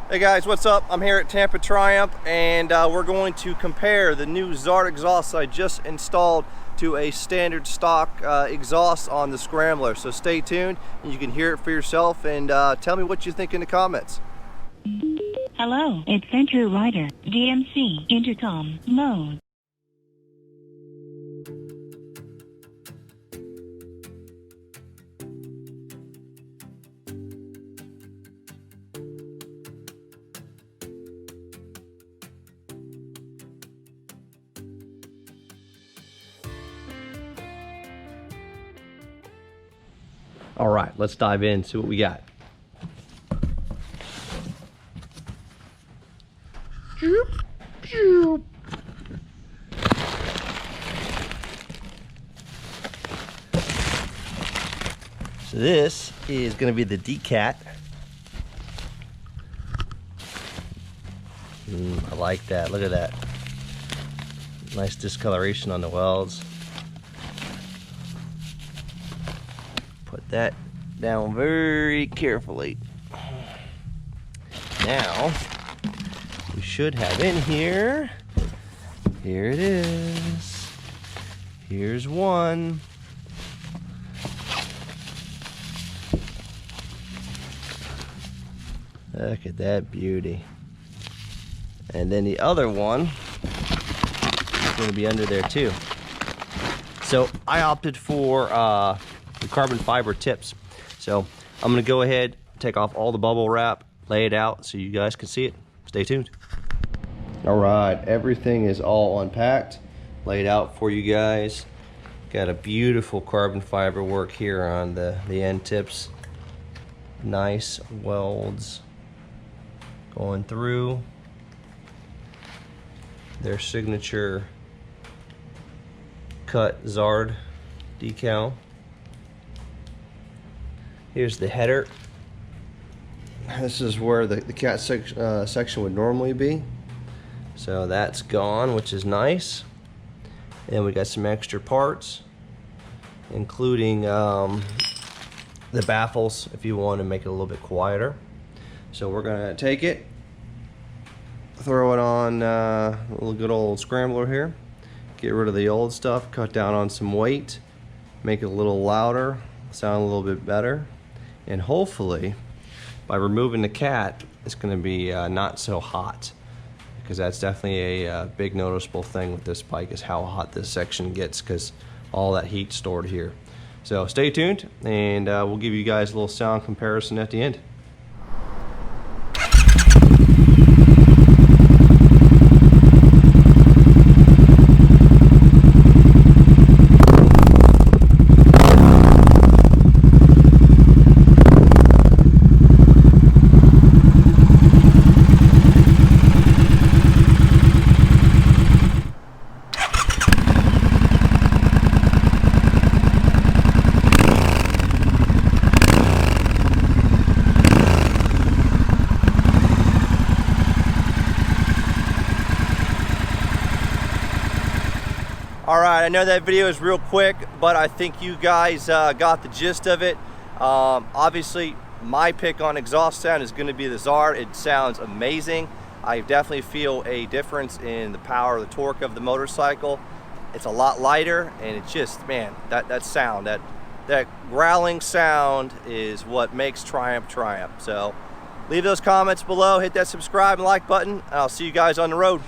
Hey guys, what's up? I'm here at Tampa Triumph, and we're going to compare the new Zard exhaust I just installed to a standard stock exhaust on the Scrambler. So stay tuned and you can hear it for yourself, and tell me what you think in the comments. Hello, Adventure Rider, DMC, intercom, mode. All right, let's dive in, see what we got. So this is going to be the Decat. I like that. Look at that. Nice discoloration on the welds. Put that down very carefully. Now, we should have in here, here it is. Here's one. Look at that beauty. And then the other one is going to be under there too. So I opted for the carbon fiber tips. So I'm going to go ahead, take off all the bubble wrap, lay it out so you guys can see it. Stay tuned. All right, everything is all unpacked, laid out for you guys. Got a beautiful carbon fiber work here on the end tips. Nice welds going through. Their signature cut Zard decal. Here's the header. This is where the cat section would normally be. So that's gone, which is nice. And we got some extra parts, including the baffles if you want to make it a little bit quieter. So we're gonna take it, throw it on a little good old Scrambler here, get rid of the old stuff, cut down on some weight, make it a little louder, sound a little bit better, and hopefully by removing the cat it's going to be not so hot, because that's definitely a big noticeable thing with this bike is how hot this section gets, because all that heat stored here. So stay tuned, and we'll give you guys a little sound comparison at the end. Alright, I know that video is real quick, but I think you guys got the gist of it. Obviously, my pick on exhaust sound is going to be the Zard. It sounds amazing. I definitely feel a difference in the power, the torque of the motorcycle. It's a lot lighter, and it's just, man, that sound, that growling sound is what makes Triumph Triumph. So leave those comments below, hit that subscribe and like button, and I'll see you guys on the road.